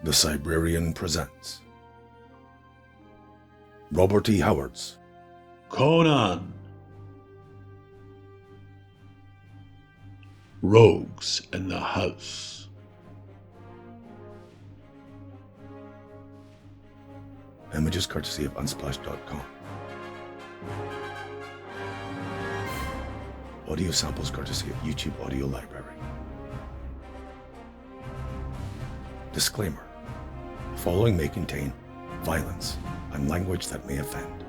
The Cybrarian presents Robert E. Howard's Conan. Rogues in the House. Images courtesy of unsplash.com. Audio samples courtesy of YouTube Audio Library. Disclaimer. The following may contain violence and language that may offend.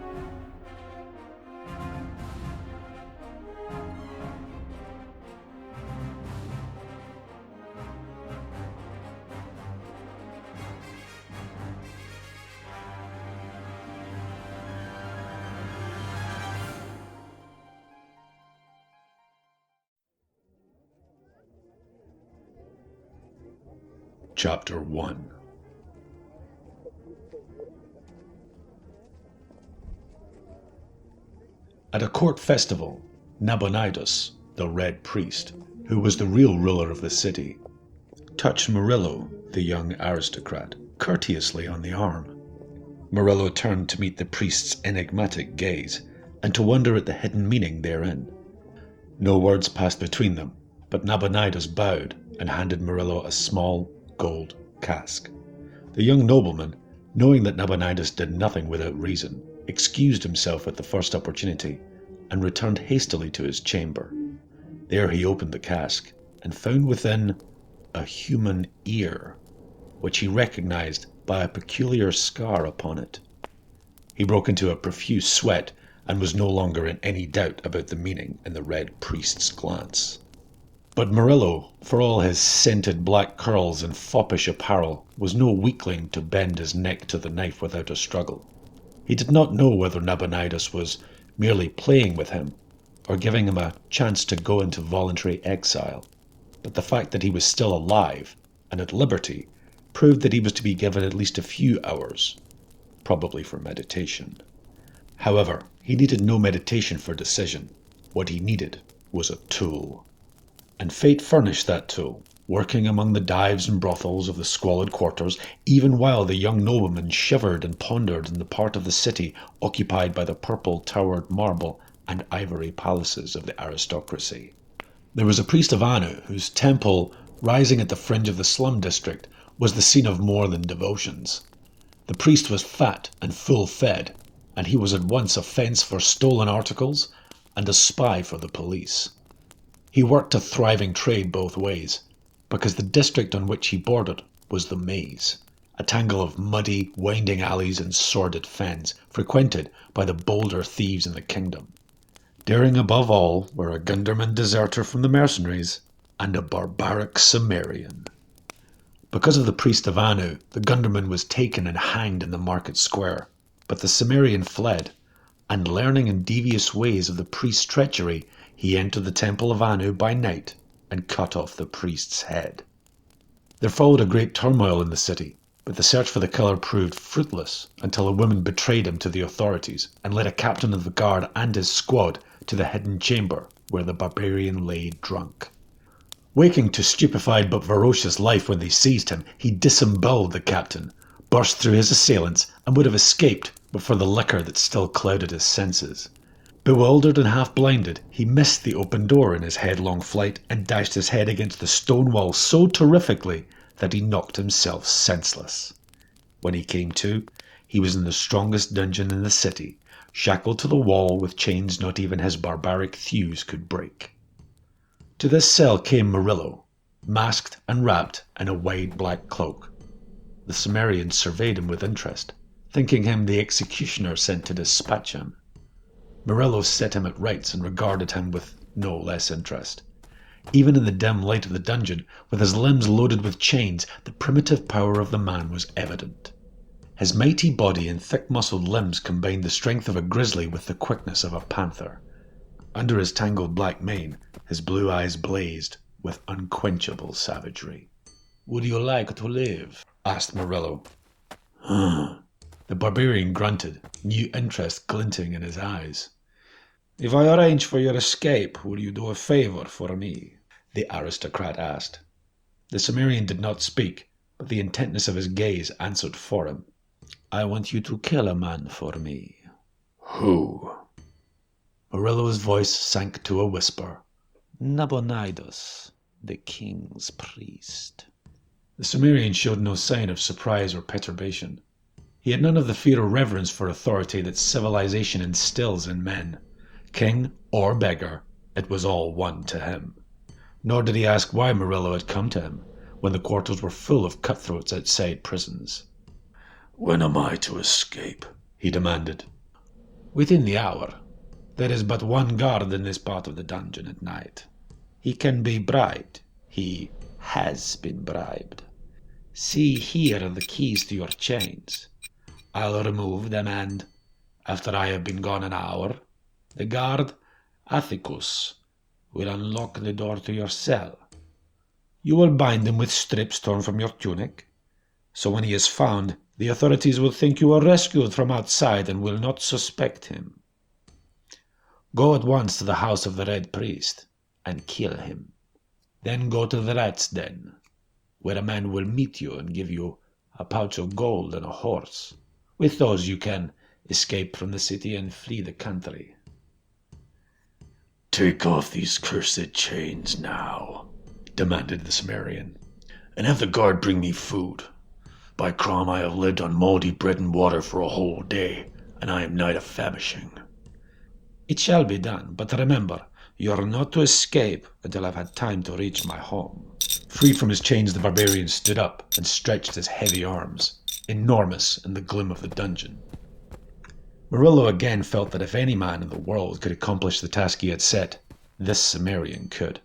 Chapter 1. At a court festival, Nabonidus, the Red Priest, who was the real ruler of the city, touched Murillo, the young aristocrat, courteously on the arm. Murillo turned to meet the priest's enigmatic gaze, and to wonder at the hidden meaning therein. No words passed between them, but Nabonidus bowed and handed Murillo a small gold cask. The young nobleman, knowing that Nabonidus did nothing without reason, excused himself at the first opportunity and returned hastily to his chamber. There he opened the cask and found within a human ear, which he recognized by a peculiar scar upon it. He broke into a profuse sweat and was no longer in any doubt about the meaning in the Red Priest's glance. But Murillo, for all his scented black curls and foppish apparel, was no weakling to bend his neck to the knife without a struggle. He did not know whether Nabonidus was merely playing with him or giving him a chance to go into voluntary exile, but the fact that he was still alive and at liberty proved that he was to be given at least a few hours, probably for meditation. However, he needed no meditation for decision. What he needed was a tool. And fate furnished that tool, working among the dives and brothels of the squalid quarters, even while the young nobleman shivered and pondered in the part of the city occupied by the purple-towered marble and ivory palaces of the aristocracy. There was a priest of Anu, whose temple, rising at the fringe of the slum district, was the scene of more than devotions. The priest was fat and full-fed, and he was at once a fence for stolen articles and a spy for the police. He worked a thriving trade both ways, because the district on which he bordered was the maze, a tangle of muddy, winding alleys and sordid fens, frequented by the bolder thieves in the kingdom. Daring above all were a Gunderman deserter from the mercenaries and a barbaric Cimmerian. Because of the priest of Anu, the Gunderman was taken and hanged in the market square, but the Cimmerian fled, and learning in devious ways of the priest's treachery, he entered the temple of Anu by night and cut off the priest's head. There followed a great turmoil in the city, but the search for the killer proved fruitless until a woman betrayed him to the authorities and led a captain of the guard and his squad to the hidden chamber where the barbarian lay drunk. Waking to stupefied but ferocious life when they seized him, he disemboweled the captain, burst through his assailants, and would have escaped but for the liquor that still clouded his senses. Bewildered and half-blinded, he missed the open door in his headlong flight and dashed his head against the stone wall so terrifically that he knocked himself senseless. When he came to, he was in the strongest dungeon in the city, shackled to the wall with chains not even his barbaric thews could break. To this cell came Murillo, masked and wrapped in a wide black cloak. The Cimmerian surveyed him with interest, thinking him the executioner sent to dispatch him. Murillo set him at rights and regarded him with no less interest. Even in the dim light of the dungeon, with his limbs loaded with chains, the primitive power of the man was evident. His mighty body and thick-muscled limbs combined the strength of a grizzly with the quickness of a panther. Under his tangled black mane, his blue eyes blazed with unquenchable savagery. "Would you like to live?" asked Murillo. The barbarian grunted, new interest glinting in his eyes. "If I arrange for your escape, will you do a favor for me?" the aristocrat asked. The Cimmerian did not speak, but the intentness of his gaze answered for him. "I want you to kill a man for me." "Who?" Murillo's voice sank to a whisper. "Nabonidus, the king's priest." The Cimmerian showed no sign of surprise or perturbation. He had none of the fear or reverence for authority that civilization instills in men. King or beggar, it was all one to him. Nor did he ask why Murillo had come to him, when the quarters were full of cutthroats outside prisons. "When am I to escape?" he demanded. "Within the hour. There is but one guard in this part of the dungeon at night. He can be bribed. He has been bribed. See, here are the keys to your chains. I'll remove them and, after I have been gone an hour, the guard, Atticus, will unlock the door to your cell. You will bind him with strips torn from your tunic, so when he is found, the authorities will think you were rescued from outside and will not suspect him. Go at once to the house of the Red Priest and kill him. Then go to the Rat's Den, where a man will meet you and give you a pouch of gold and a horse. With those you can escape from the city and flee the country." "Take off these cursed chains now," demanded the Cimmerian, "and have the guard bring me food. By Crom, I have lived on mouldy bread and water for a whole day, and I am nigh to famishing." "It shall be done, but remember, you are not to escape until I've had time to reach my home." Freed from his chains, the barbarian stood up and stretched his heavy arms, enormous in the gloom of the dungeon. Murillo again felt that if any man in the world could accomplish the task he had set, this Cimmerian could.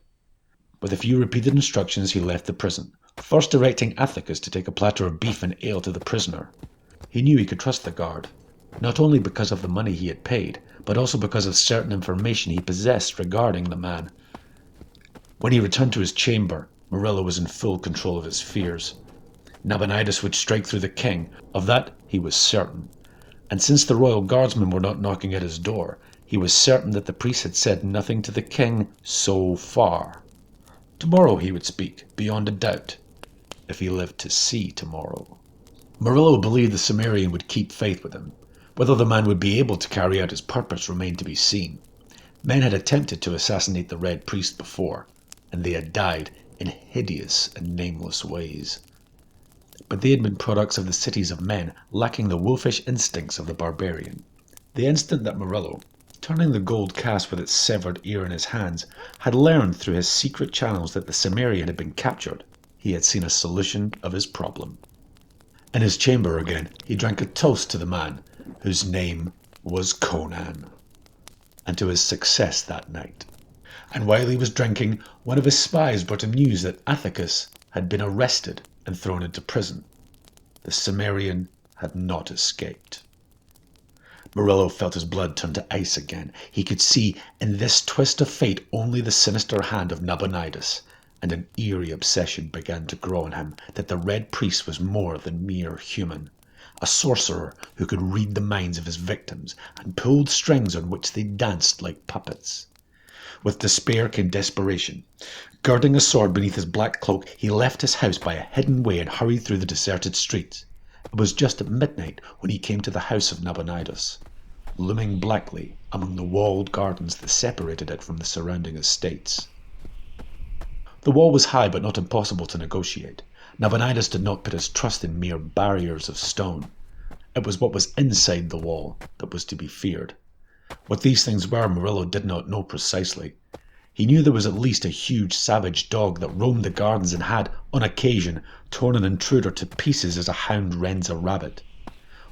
With a few repeated instructions, he left the prison, first directing Atticus to take a platter of beef and ale to the prisoner. He knew he could trust the guard, not only because of the money he had paid, but also because of certain information he possessed regarding the man. When he returned to his chamber, Murillo was in full control of his fears. Nabonidus would strike through the king, of that he was certain. And since the royal guardsmen were not knocking at his door, he was certain that the priest had said nothing to the king so far. Tomorrow he would speak, beyond a doubt, if he lived to see tomorrow. Murillo believed the Cimmerian would keep faith with him. Whether the man would be able to carry out his purpose remained to be seen. Men had attempted to assassinate the Red Priest before, and they had died in hideous and nameless ways. But they had been products of the cities of men, lacking the wolfish instincts of the barbarian. The instant that Murillo, turning the gold cast with its severed ear in his hands, had learned through his secret channels that the Cimmerian had been captured, he had seen a solution of his problem. In his chamber again, he drank a toast to the man whose name was Conan, and to his success that night. And while he was drinking, one of his spies brought him news that Atticus had been arrested and thrown into prison. The Cimmerian had not escaped. Murillo felt his blood turn to ice again. He could see in this twist of fate only the sinister hand of Nabonidus, and an eerie obsession began to grow in him that the Red Priest was more than mere human. A sorcerer who could read the minds of his victims and pulled strings on which they danced like puppets. With despair came desperation. Girding a sword beneath his black cloak, he left his house by a hidden way and hurried through the deserted streets. It was just at midnight when he came to the house of Nabonidus, looming blackly among the walled gardens that separated it from the surrounding estates. The wall was high but not impossible to negotiate. Nabonidus did not put his trust in mere barriers of stone. It was what was inside the wall that was to be feared. What these things were, Murillo did not know precisely. He knew there was at least a huge savage dog that roamed the gardens and had, on occasion, torn an intruder to pieces as a hound rends a rabbit.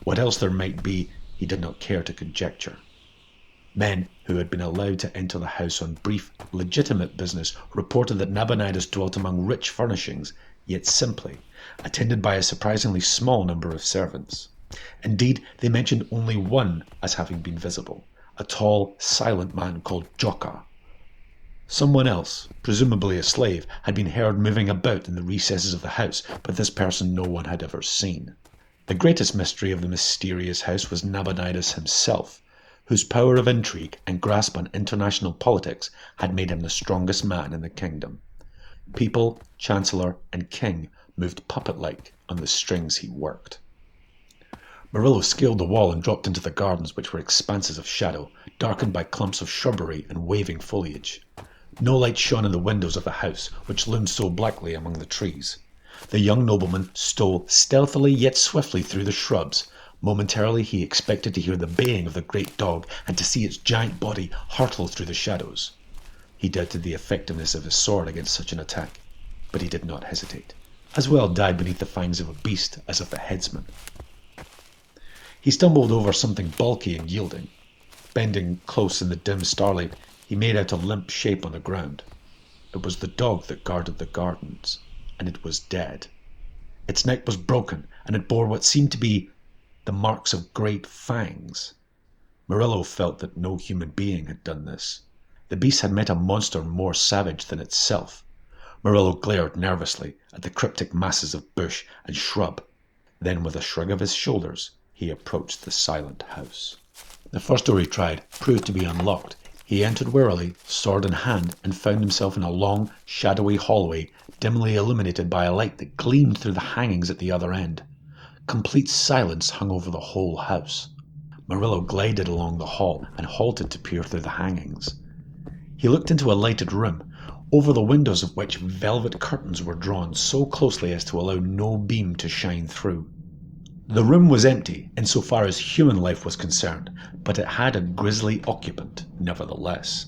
What else there might be, he did not care to conjecture. Men who had been allowed to enter the house on brief, legitimate business reported that Nabonidus dwelt among rich furnishings, yet simply, attended by a surprisingly small number of servants. Indeed, they mentioned only one as having been visible, a tall, silent man called Joka. Someone else, presumably a slave, had been heard moving about in the recesses of the house, but this person no one had ever seen. The greatest mystery of the mysterious house was Nabonidus himself, whose power of intrigue and grasp on international politics had made him the strongest man in the kingdom. People, chancellor, and king moved puppet-like on the strings he worked. Murillo scaled the wall and dropped into the gardens, which were expanses of shadow, darkened by clumps of shrubbery and waving foliage. No light shone in the windows of the house, which loomed so blackly among the trees. The young nobleman stole stealthily yet swiftly through the shrubs. Momentarily he expected to hear the baying of the great dog and to see its giant body hurtle through the shadows. He doubted the effectiveness of his sword against such an attack, but he did not hesitate. As well die beneath the fangs of a beast as of the headsman. He stumbled over something bulky and yielding. Bending close in the dim starlight, he made out a limp shape on the ground. It was the dog that guarded the gardens, and it was dead. Its neck was broken, and it bore what seemed to be the marks of great fangs. Murillo felt that no human being had done this. The beast had met a monster more savage than itself. Murillo glared nervously at the cryptic masses of bush and shrub. Then, with a shrug of his shoulders, he approached the silent house. The first door he tried proved to be unlocked. He entered warily, sword in hand, and found himself in a long, shadowy hallway, dimly illuminated by a light that gleamed through the hangings at the other end. Complete silence hung over the whole house. Murillo glided along the hall and halted to peer through the hangings. He looked into a lighted room, over the windows of which velvet curtains were drawn so closely as to allow no beam to shine through. The room was empty, insofar as human life was concerned, but it had a grisly occupant, nevertheless.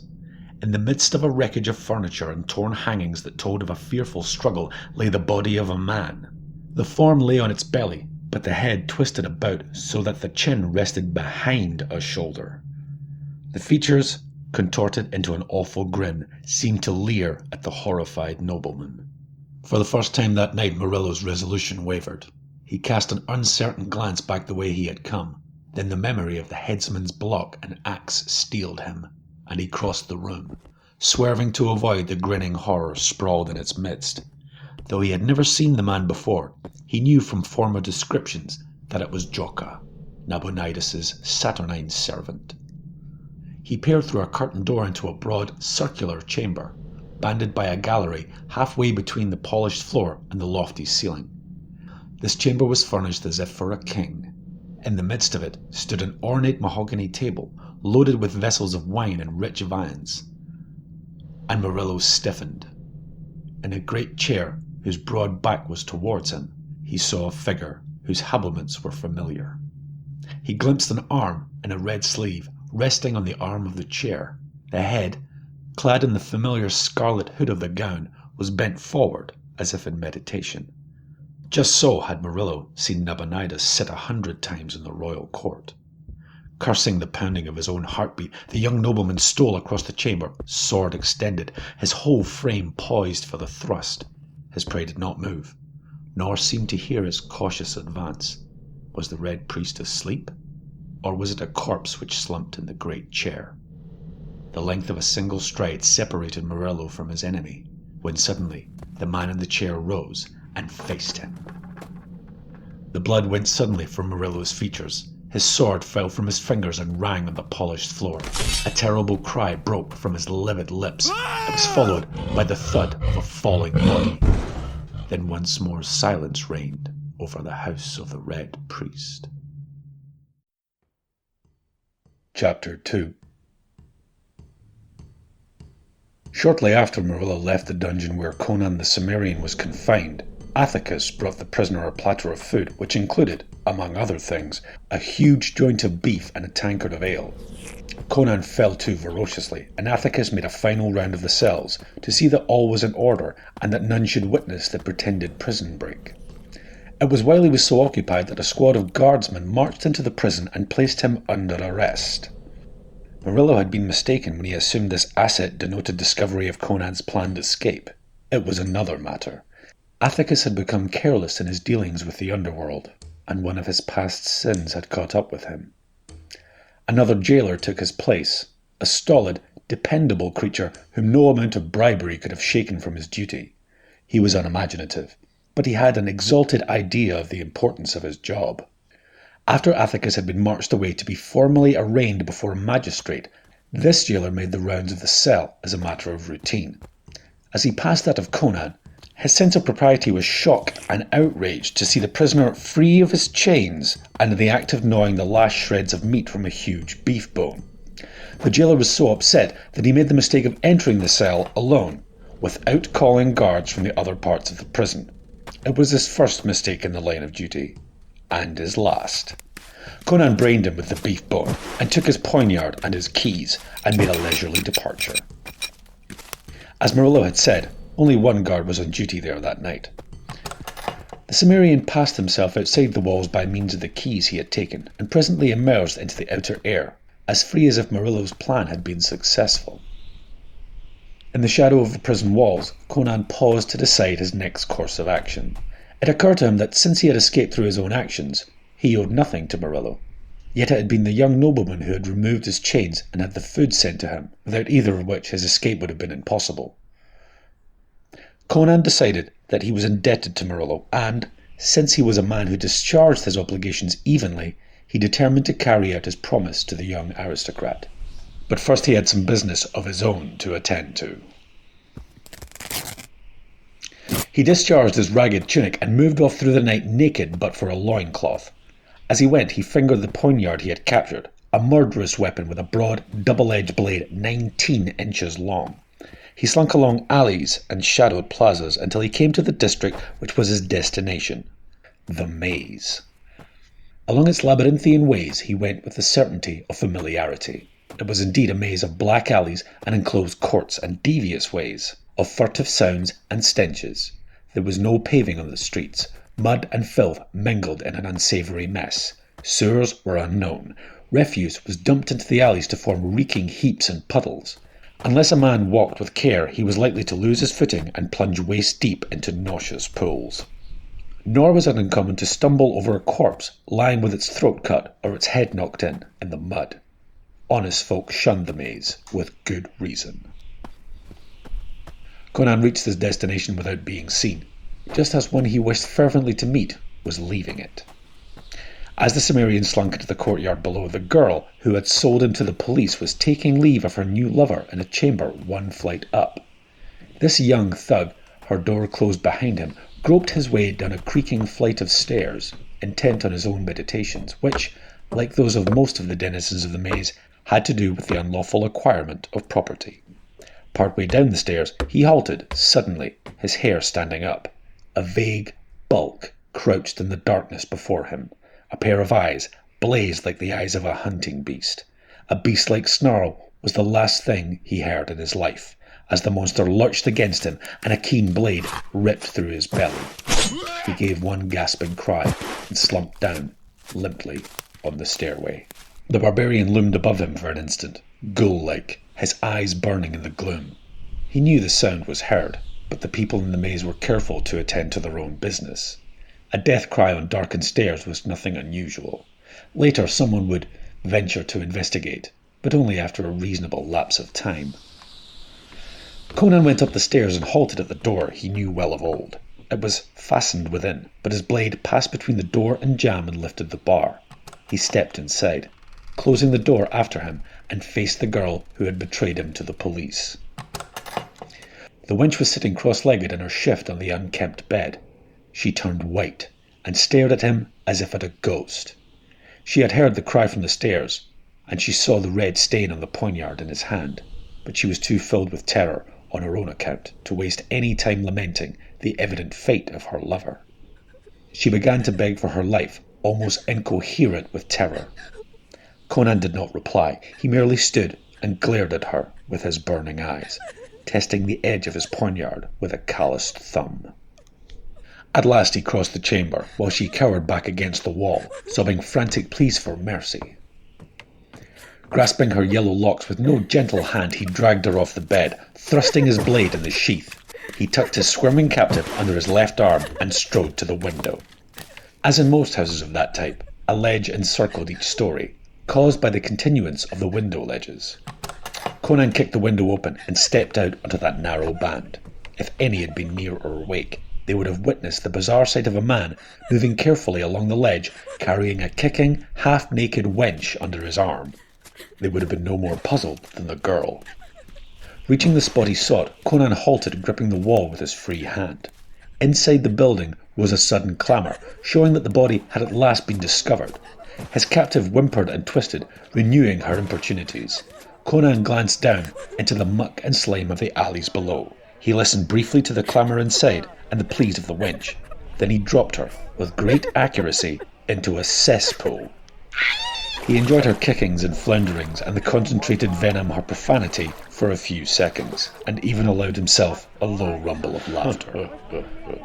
In the midst of a wreckage of furniture and torn hangings that told of a fearful struggle lay the body of a man. The form lay on its belly, but the head twisted about so that the chin rested behind a shoulder. The features, contorted into an awful grin, seemed to leer at the horrified nobleman. For the first time that night, Murillo's resolution wavered. He cast an uncertain glance back the way he had come. Then the memory of the headsman's block and axe steeled him, and he crossed the room, swerving to avoid the grinning horror sprawled in its midst. Though he had never seen the man before, he knew from former descriptions that it was Joka, Nabonidus's saturnine servant. He peered through a curtained door into a broad, circular chamber, banded by a gallery halfway between the polished floor and the lofty ceiling. This chamber was furnished as if for a king. In the midst of it stood an ornate mahogany table, loaded with vessels of wine and rich viands. And Murillo stiffened. In a great chair, whose broad back was towards him, he saw a figure whose habiliments were familiar. He glimpsed an arm in a red sleeve, resting on the arm of the chair. The head, clad in the familiar scarlet hood of the gown, was bent forward as if in meditation. Just so had Murillo seen Nabonidus sit 100 times in the royal court. Cursing the pounding of his own heartbeat, the young nobleman stole across the chamber, sword extended, his whole frame poised for the thrust. His prey did not move, nor seem to hear his cautious advance. Was the Red Priest asleep? Or was it a corpse which slumped in the great chair? The length of a single stride separated Murillo from his enemy, when suddenly the man in the chair rose and faced him. The blood went suddenly from Murillo's features. His sword fell from his fingers and rang on the polished floor. A terrible cry broke from his livid lips. It was followed by the thud of a falling body. Then once more silence reigned over the house of the Red Priest. Chapter 2. Shortly after Murillo left the dungeon where Conan the Cybrarian was confined, Athicus brought the prisoner a platter of food, which included, among other things, a huge joint of beef and a tankard of ale. Conan fell to ferociously, and Athicus made a final round of the cells to see that all was in order and that none should witness the pretended prison break. It was while he was so occupied that a squad of guardsmen marched into the prison and placed him under arrest. Murillo had been mistaken when he assumed this asset denoted discovery of Conan's planned escape. It was another matter. Athicus had become careless in his dealings with the underworld, and one of his past sins had caught up with him. Another jailer took his place, a stolid, dependable creature whom no amount of bribery could have shaken from his duty. He was unimaginative, but he had an exalted idea of the importance of his job. After Athicus had been marched away to be formally arraigned before a magistrate, this jailer made the rounds of the cell as a matter of routine. As he passed that of Conan, his sense of propriety was shocked and outraged to see the prisoner free of his chains and in the act of gnawing the last shreds of meat from a huge beef bone. The jailer was so upset that he made the mistake of entering the cell alone, without calling guards from the other parts of the prison. It was his first mistake in the line of duty, and his last. Conan brained him with the beef bone, and took his poniard and his keys, and made a leisurely departure. As Murillo had said, only one guard was on duty there that night. The Cybrarian passed himself outside the walls by means of the keys he had taken, and presently emerged into the outer air, as free as if Murillo's plan had been successful. In the shadow of the prison walls, Conan paused to decide his next course of action. It occurred to him that since he had escaped through his own actions, he owed nothing to Murillo. Yet it had been the young nobleman who had removed his chains and had the food sent to him, without either of which his escape would have been impossible. Conan decided that he was indebted to Murillo, and, since he was a man who discharged his obligations evenly, he determined to carry out his promise to the young aristocrat. But first he had some business of his own to attend to. He discharged his ragged tunic and moved off through the night naked but for a loincloth. As he went, he fingered the poniard he had captured, a murderous weapon with a broad, double-edged blade 19 inches long. He slunk along alleys and shadowed plazas until he came to the district which was his destination, the maze. Along its labyrinthian ways he went with the certainty of familiarity. It was indeed a maze of black alleys and enclosed courts and devious ways, of furtive sounds and stenches. There was no paving on the streets. Mud and filth mingled in an unsavoury mess. Sewers were unknown. Refuse was dumped into the alleys to form reeking heaps and puddles. Unless a man walked with care, he was likely to lose his footing and plunge waist-deep into nauseous pools. Nor was it uncommon to stumble over a corpse lying with its throat cut or its head knocked in the mud. Honest folk shunned the maze, with good reason. Conan reached his destination without being seen, just as one he wished fervently to meet was leaving it. As the Cybrarian slunk into the courtyard below, the girl who had sold him to the police was taking leave of her new lover in a chamber one flight up. This young thug, her door closed behind him, groped his way down a creaking flight of stairs, intent on his own meditations, which, like those of most of the denizens of the maze, had to do with the unlawful acquirement of property. Partway down the stairs, he halted, suddenly, his hair standing up. A vague bulk crouched in the darkness before him. A pair of eyes blazed like the eyes of a hunting beast. A beast-like snarl was the last thing he heard in his life, as the monster lurched against him and a keen blade ripped through his belly. He gave one gasping cry and slumped down, limply, on the stairway. The barbarian loomed above him for an instant, ghoul-like, his eyes burning in the gloom. He knew the sound was heard, but the people in the maze were careful to attend to their own business. A death cry on darkened stairs was nothing unusual. Later someone would venture to investigate, but only after a reasonable lapse of time. Conan went up the stairs and halted at the door he knew well of old. It was fastened within, but his blade passed between the door and jamb and lifted the bar. He stepped inside, closing the door after him, and faced the girl who had betrayed him to the police. The wench was sitting cross-legged in her shift on the unkempt bed. She turned white and stared at him as if at a ghost. She had heard the cry from the stairs, and she saw the red stain on the poniard in his hand, but she was too filled with terror on her own account to waste any time lamenting the evident fate of her lover. She began to beg for her life, almost incoherent with terror. Conan did not reply. He merely stood and glared at her with his burning eyes, testing the edge of his poniard with a calloused thumb. At last he crossed the chamber, while she cowered back against the wall, sobbing frantic pleas for mercy. Grasping her yellow locks with no gentle hand, he dragged her off the bed, thrusting his blade in the sheath. He tucked his squirming captive under his left arm and strode to the window. As in most houses of that type, a ledge encircled each story, caused by the continuance of the window ledges. Conan kicked the window open and stepped out onto that narrow band. If any had been near or awake, they would have witnessed the bizarre sight of a man moving carefully along the ledge, carrying a kicking, half-naked wench under his arm. They would have been no more puzzled than the girl. Reaching the spot he sought, Conan halted, gripping the wall with his free hand. Inside the building was a sudden clamour, showing that the body had at last been discovered. His captive whimpered and twisted, renewing her importunities. Conan glanced down into the muck and slime of the alleys below. He listened briefly to the clamour inside and the pleas of the wench. Then he dropped her, with great accuracy, into a cesspool. He enjoyed her kickings and flounderings and the concentrated venom her profanity for a few seconds, and even allowed himself a low rumble of laughter.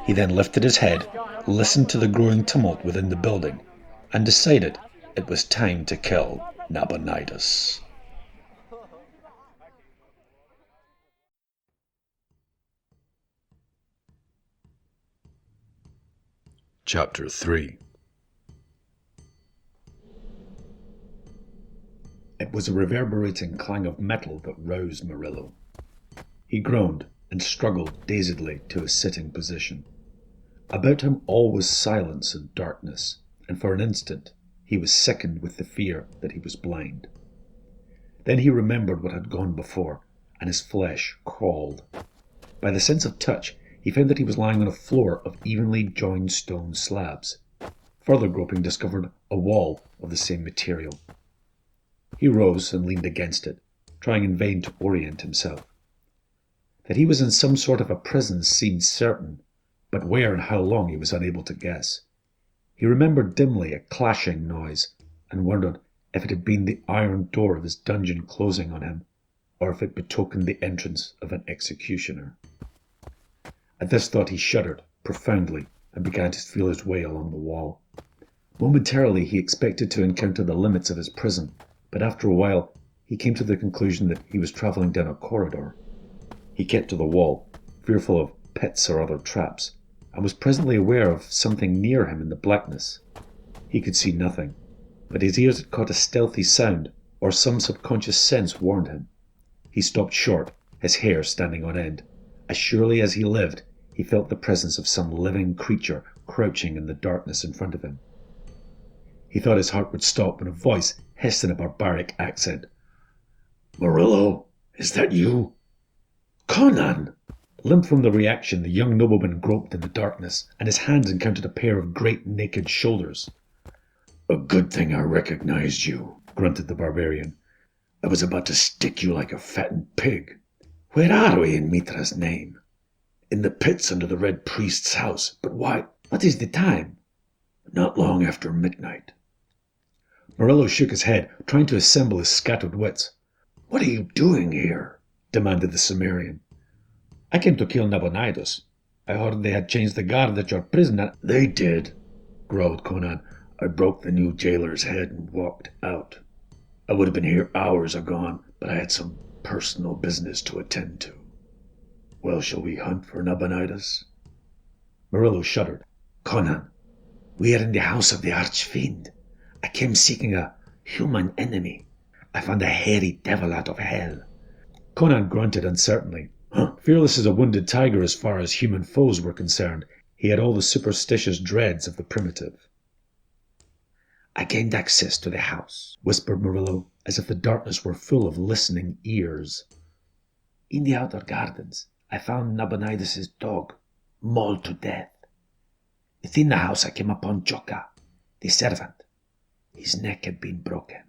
He then lifted his head, listened to the growing tumult within the building, and decided it was time to kill Nabonidus. Chapter 3. It was a reverberating clang of metal that roused Murillo. He groaned and struggled dazedly to a sitting position. About him all was silence and darkness, and for an instant he was sickened with the fear that he was blind. Then he remembered what had gone before, and his flesh crawled. By the sense of touch, he found that he was lying on a floor of evenly joined stone slabs. Further groping discovered a wall of the same material. He rose and leaned against it, trying in vain to orient himself. That he was in some sort of a prison seemed certain, but where and how long he was unable to guess. He remembered dimly a clashing noise, and wondered if it had been the iron door of his dungeon closing on him, or if it betokened the entrance of an executioner. At this thought he shuddered profoundly and began to feel his way along the wall. Momentarily he expected to encounter the limits of his prison, but after a while he came to the conclusion that he was travelling down a corridor. He kept to the wall, fearful of pits or other traps, and was presently aware of something near him in the blackness. He could see nothing, but his ears had caught a stealthy sound, or some subconscious sense warned him. He stopped short, his hair standing on end. As surely as he lived, he felt the presence of some living creature crouching in the darkness in front of him. He thought his heart would stop when a voice hissed in a barbaric accent. "Murillo, is that you?" "Conan!" Limp from the reaction, the young nobleman groped in the darkness, and his hands encountered a pair of great naked shoulders. "A good thing I recognized you," grunted the barbarian. "I was about to stick you like a fattened pig. Where are we, in Mitra's name?" "In the pits under the Red Priest's house. But why? What is the time?" "Not long after midnight." Murillo shook his head, trying to assemble his scattered wits. "What are you doing here?" demanded the Cybrarian. "I came to kill Nabonidus. I heard they had changed the guard at your prison." "They did," growled Conan. "I broke the new jailer's head and walked out. I would have been here hours agone, but I had some personal business to attend to. Well, shall we hunt for Nabonidus?" Murillo shuddered. "Conan, we are in the house of the Archfiend. I came seeking a human enemy. I found a hairy devil out of hell." Conan grunted uncertainly. Fearless as a wounded tiger as far as human foes were concerned, he had all the superstitious dreads of the primitive. "I gained access to the house," whispered Murillo, as if the darkness were full of listening ears. "In the outer gardens, I found Nabonidus' dog, mauled to death. Within the house I came upon Joka, the servant. His neck had been broken.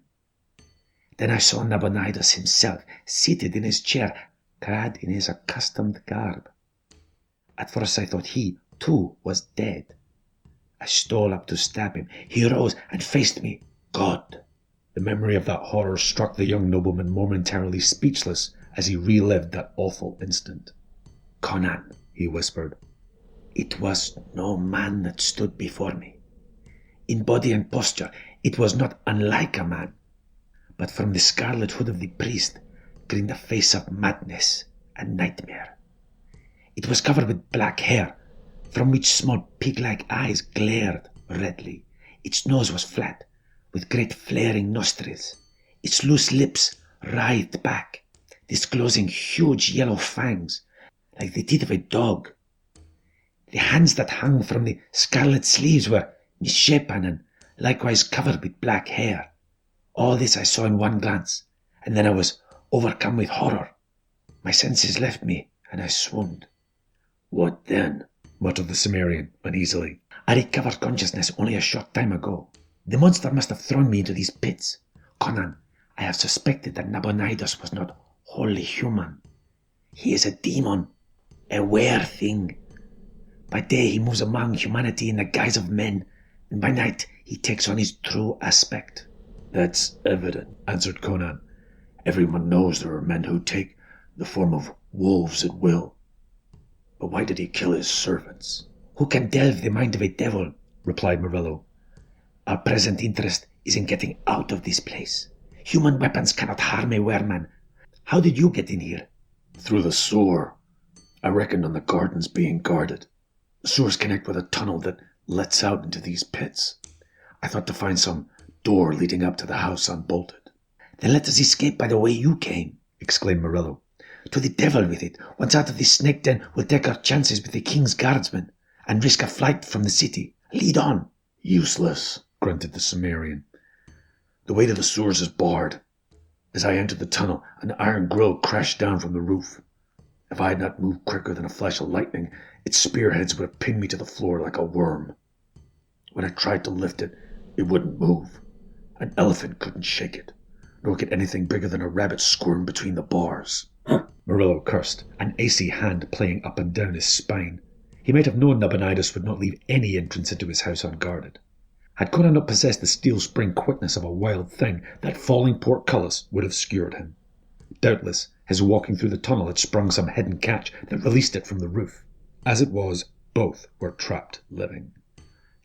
Then I saw Nabonidus himself, seated in his chair, clad in his accustomed garb. At first I thought he, too, was dead. I stole up to stab him. He rose and faced me. God!" The memory of that horror struck the young nobleman momentarily speechless as he relived that awful instant. "Conan," he whispered, "it was no man that stood before me. In body and posture, it was not unlike a man, but from the scarlet hood of the priest grinned a face of madness and nightmare. It was covered with black hair, from which small pig-like eyes glared redly. Its nose was flat, with great flaring nostrils. Its loose lips writhed back, disclosing huge yellow fangs, like the teeth of a dog. The hands that hung from the scarlet sleeves were misshapen and likewise covered with black hair. All this I saw in one glance, and then I was overcome with horror. My senses left me, and I swooned. What then? Muttered the Cybrarian uneasily. I recovered consciousness only a short time ago. The monster must have thrown me into these pits. Conan, I have suspected that Nabonidus was not wholly human. He is a demon, a were-thing. By day he moves among humanity in the guise of men, and by night he takes on his true aspect. That's evident, answered Conan. Everyone knows there are men who take the form of wolves at will. But why did he kill his servants? Who can delve the mind of a devil? Replied Murillo. Our present interest is in getting out of this place. Human weapons cannot harm a wereman. How did you get in here? Through the sewer. I reckoned on the gardens being guarded. The sewers connect with a tunnel that lets out into these pits. I thought to find some door leading up to the house unbolted. Then let us escape by the way you came, exclaimed Murillo. To the devil with it. Once out of this snake den, we'll take our chances with the king's guardsmen and risk a flight from the city. Lead on. Useless, grunted the Cybrarian. The way to the sewers is barred. As I entered the tunnel, an iron grill crashed down from the roof. If I had not moved quicker than a flash of lightning, its spearheads would have pinned me to the floor like a worm. When I tried to lift it, it wouldn't move. An elephant couldn't shake it, nor could anything bigger than a rabbit squirm between the bars. Murillo cursed, an icy hand playing up and down his spine. He might have known Nabonidus would not leave any entrance into his house unguarded. Had Conan not possessed the steel spring quickness of a wild thing, that falling portcullis would have skewered him. Doubtless, his walking through the tunnel had sprung some hidden catch that released it from the roof. As it was, both were trapped living.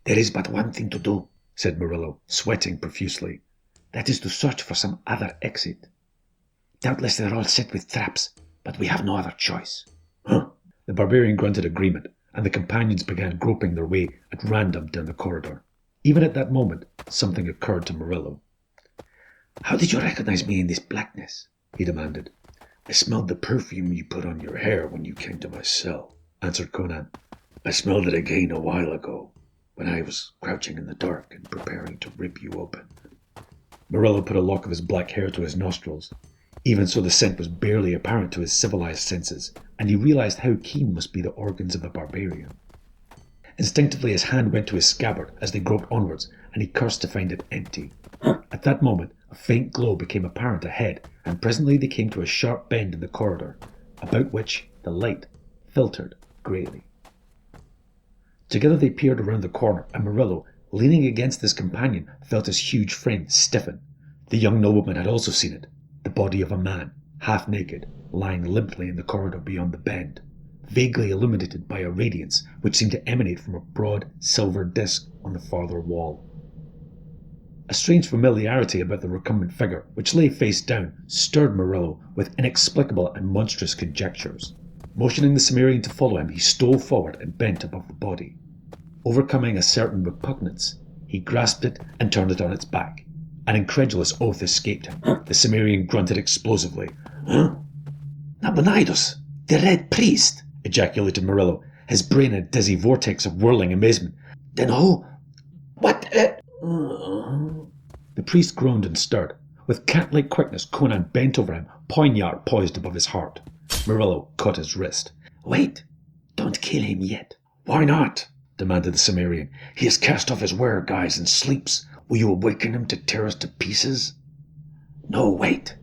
There is but one thing to do, said Murillo, sweating profusely. That is to search for some other exit. Doubtless they're all set with traps, but we have no other choice. Huh. The barbarian grunted agreement, and the companions began groping their way at random down the corridor. Even at that moment, something occurred to Murillo. How did you recognize me in this blackness? He demanded. I smelled the perfume you put on your hair when you came to my cell, answered Conan. I smelled it again a while ago, when I was crouching in the dark and preparing to rip you open. Murillo put a lock of his black hair to his nostrils. Even so, the scent was barely apparent to his civilized senses, and he realized how keen must be the organs of a barbarian. Instinctively his hand went to his scabbard as they groped onwards, and he cursed to find it empty. At that moment, a faint glow became apparent ahead, and presently they came to a sharp bend in the corridor, about which the light filtered greyly. Together they peered around the corner, and Murillo, leaning against his companion, felt his huge frame stiffen. The young nobleman had also seen it, the body of a man, half naked, lying limply in the corridor beyond the bend, vaguely illuminated by a radiance which seemed to emanate from a broad silver disc on the farther wall. A strange familiarity about the recumbent figure, which lay face down, stirred Murillo with inexplicable and monstrous conjectures. Motioning the Cybrarian to follow him, he stole forward and bent above the body. Overcoming a certain repugnance, he grasped it and turned it on its back. An incredulous oath escaped him. The Cybrarian grunted explosively. Huh? Nabonidus, the Red Priest, ejaculated Murillo, his brain a dizzy vortex of whirling amazement. Then who? What? The priest groaned and stirred. With cat-like quickness, Conan bent over him, poignard poised above his heart. Murillo caught his wrist. Wait, don't kill him yet. Why not? Demanded the Cybrarian. He has cast off his were-guise and sleeps. Will you awaken him to tear us to pieces? No, wait,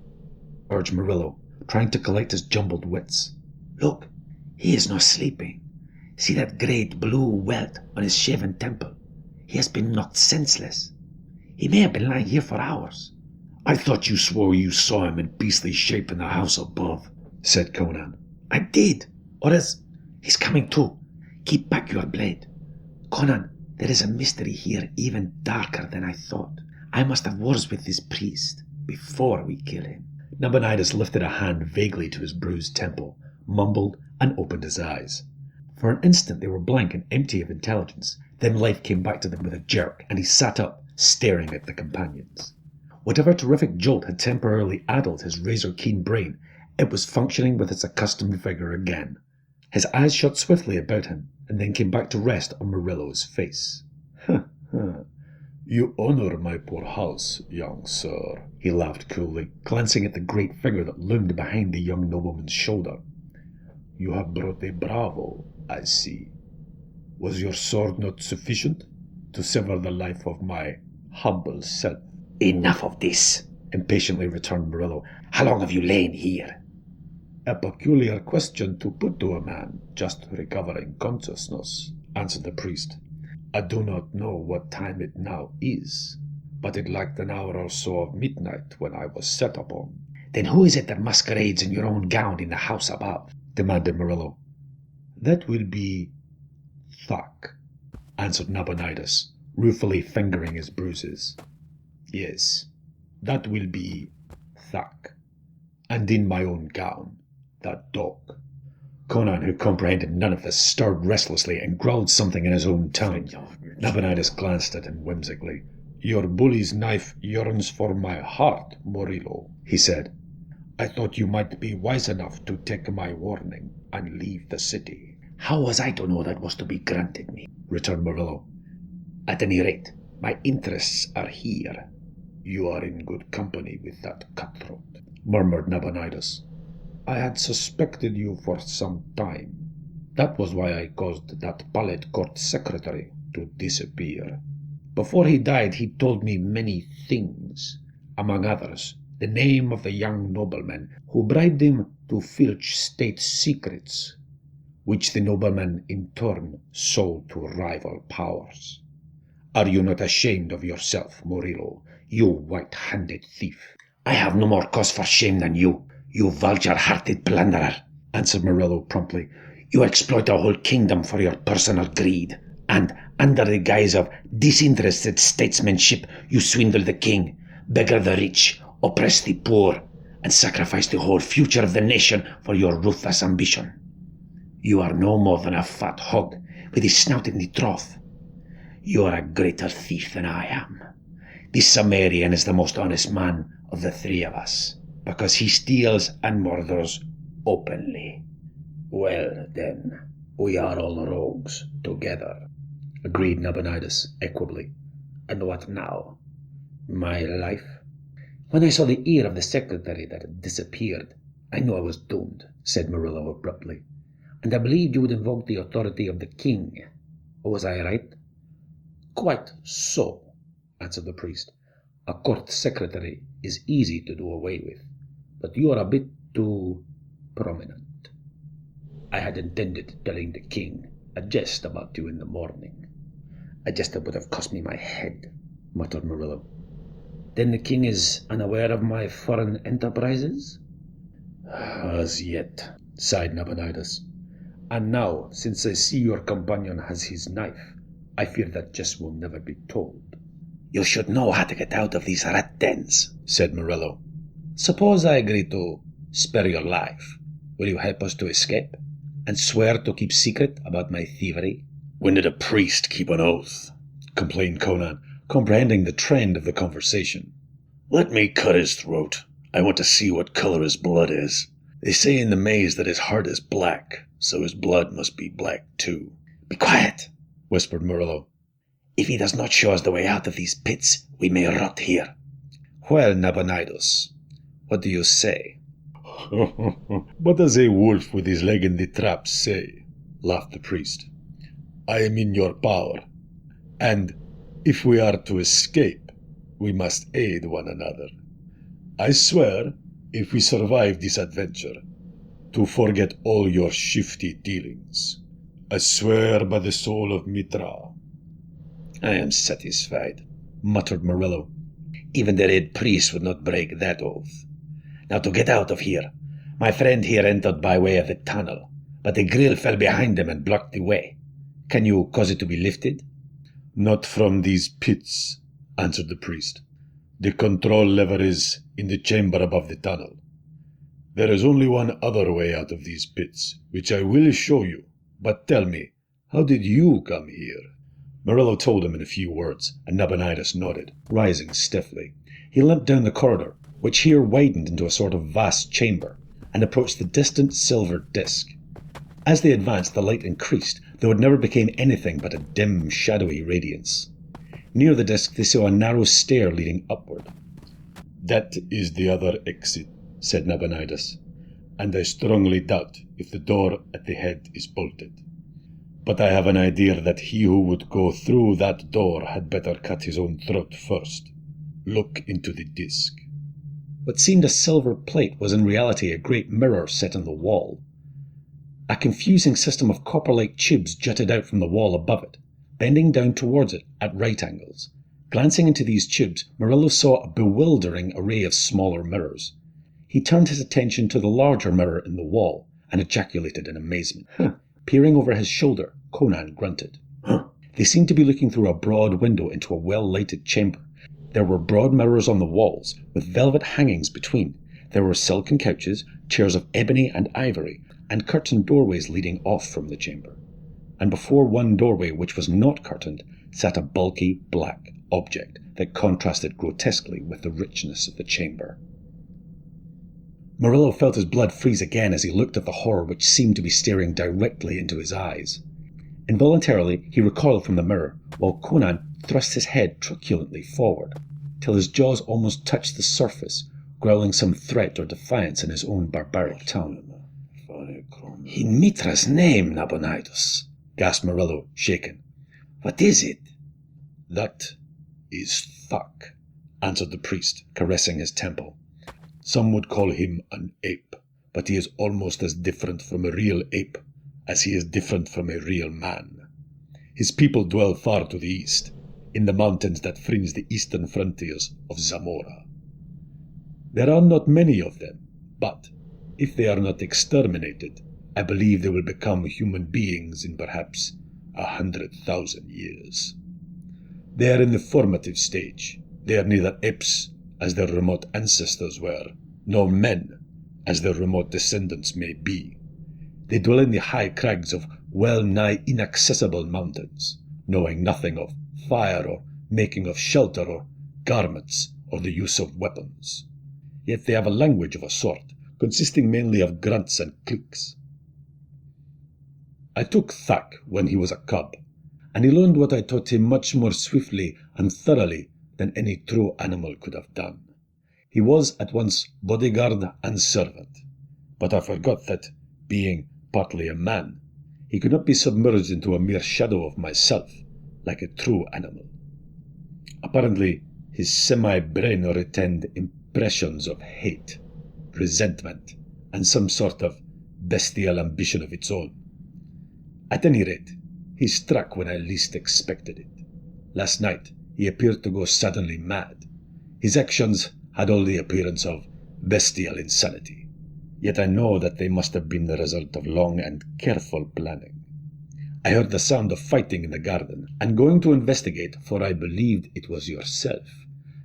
urged Murillo, trying to collect his jumbled wits. Look, he is not sleeping. See that great blue welt on his shaven temple? He has been knocked senseless. He may have been lying here for hours. I thought you swore you saw him in beastly shape in the house above, said Conan. I did, or else he's coming too. Keep back your blade. Conan, there is a mystery here even darker than I thought. I must have words with this priest before we kill him. Nabonidus lifted a hand vaguely to his bruised temple, mumbled, and opened his eyes. For an instant they were blank and empty of intelligence. Then life came back to them with a jerk, and he sat up, staring at the companions. Whatever terrific jolt had temporarily addled his razor-keen brain, it was functioning with its accustomed vigour again. His eyes shot swiftly about him, and then came back to rest on Murillo's face. You honor my poor house, young sir, he laughed coolly, glancing at the great figure that loomed behind the young nobleman's shoulder. You have brought a bravo, I see. Was your sword not sufficient to sever the life of my humble self? Enough of this, impatiently returned Murillo. How long have you lain here? A peculiar question to put to a man just recovering consciousness, answered the priest. I do not know what time it now is, but it lacked an hour or so of midnight when I was set upon. Then who is it that masquerades in your own gown in the house above? Demanded Murillo. That will be Thak, answered Nabonidus, ruefully fingering his bruises. Yes, that will be Thak, and in my own gown, that dog. Conan, who comprehended none of this, stirred restlessly and growled something in his own tongue. Nabonidus glanced at him whimsically. Your bully's knife yearns for my heart, Murillo, he said. I thought you might be wise enough to take my warning and leave the city. How was I to know that was to be granted me? Returned Murillo. At any rate, my interests are here. You are in good company with that cutthroat, murmured Nabonidus. I had suspected you for some time. That was why I caused that Pallet Court secretary to disappear. Before he died, he told me many things, among others, the name of the young nobleman who bribed him to filch state secrets, which the nobleman in turn sold to rival powers. Are you not ashamed of yourself, Murillo, you white-handed thief? I have no more cause for shame than you vulture-hearted plunderer, answered Murillo promptly. You exploit a whole kingdom for your personal greed, and, under the guise of disinterested statesmanship, you swindle the king, beggar the rich, oppress the poor, and sacrifice the whole future of the nation for your ruthless ambition. You are no more than a fat hog with his snout in the trough. You are a greater thief than I am. This Cybrarian is the most honest man of the three of us, because he steals and murders openly. Well, then, we are all rogues together, agreed Nabonidus equably. And what now? My life? When I saw the ear of the secretary that had disappeared, I knew I was doomed, said Murillo abruptly. And I believed you would invoke the authority of the king. Was I right? Quite so, answered the priest. A court secretary is easy to do away with, but you are a bit too prominent. I had intended telling the king a jest about you in the morning. A jest that would have cost me my head, muttered Murillo. Then the king is unaware of my foreign enterprises? As yet, sighed Nabonidus. And now, since I see your companion has his knife, I fear that jest will never be told. You should know how to get out of these rat dens, said Murillo. Suppose I agree to spare your life. Will you help us to escape? And swear to keep secret about my thievery? When did a priest keep an oath? Complained Conan, comprehending the trend of the conversation. Let me cut his throat. I want to see what color his blood is. They say in the maze that his heart is black, so his blood must be black too. Be quiet, whispered Murillo. If he does not show us the way out of these pits, we may rot here. Well, Nabonidus, what do you say? What does a wolf with his leg in the trap say? Laughed the priest. I am in your power, and if we are to escape, we must aid one another. I swear, if we survive this adventure, to forget all your shifty dealings. I swear by the soul of Mitra. I am satisfied, muttered Murillo. Even the red priest would not break that oath. Now to get out of here. My friend here entered by way of the tunnel, but the grill fell behind him and blocked the way. Can you cause it to be lifted? Not from these pits, answered the priest. The control lever is in the chamber above the tunnel. There is only one other way out of these pits, which I will show you. But tell me, how did you come here? Murillo told him in a few words, and Nabonidus nodded, rising stiffly. He limped down the corridor, which here widened into a sort of vast chamber, and approached the distant silver disk. As they advanced, the light increased, though it never became anything but a dim, shadowy radiance. Near the disc they saw a narrow stair leading upward. "That is the other exit," said Nabonidus, "and I strongly doubt if the door at the head is bolted. But I have an idea that he who would go through that door had better cut his own throat first. Look into the disc." What seemed a silver plate was in reality a great mirror set in the wall. A confusing system of copper-like tubes jutted out from the wall above it, bending down towards it at right angles. Glancing into these tubes, Murillo saw a bewildering array of smaller mirrors. He turned his attention to the larger mirror in the wall and ejaculated in amazement. Peering over his shoulder, Conan grunted. They seemed to be looking through a broad window into a well-lighted chamber. There were broad mirrors on the walls, with velvet hangings between. There were silken couches, chairs of ebony and ivory, and curtained doorways leading off from the chamber. And before one doorway, which was not curtained, sat a bulky black object that contrasted grotesquely with the richness of the chamber. Murillo felt his blood freeze again as he looked at the horror which seemed to be staring directly into his eyes. Involuntarily, he recoiled from the mirror, while Conan thrust his head truculently forward, till his jaws almost touched the surface, growling some threat or defiance in his own barbaric tongue. "In Mitra's name, Nabonidus," gasped Murillo, shaken. "What is it?" "That is Thak," answered the priest, caressing his temple. "Some would call him an ape, but he is almost as different from a real ape as he is different from a real man. His people dwell far to the east, in the mountains that fringe the eastern frontiers of Zamora. There are not many of them, but if they are not exterminated, I believe they will become human beings in perhaps 100,000 years. They are in the formative stage. They are neither apes, as their remote ancestors were, nor men, as their remote descendants may be. They dwell in the high crags of well-nigh inaccessible mountains, knowing nothing of fire or making of shelter or garments or the use of weapons. Yet they have a language of a sort, consisting mainly of grunts and clicks. I took Thak when he was a cub, and he learned what I taught him much more swiftly and thoroughly than any true animal could have done. He was at once bodyguard and servant, but I forgot that, being partly a man, he could not be submerged into a mere shadow of myself, like a true animal. Apparently, his semi-brain retained impressions of hate, resentment, and some sort of bestial ambition of its own. At any rate, he struck when I least expected it. Last night, he appeared to go suddenly mad. His actions had all the appearance of bestial insanity, yet I know that they must have been the result of long and careful planning. I heard the sound of fighting in the garden, and going to investigate, for I believed it was yourself,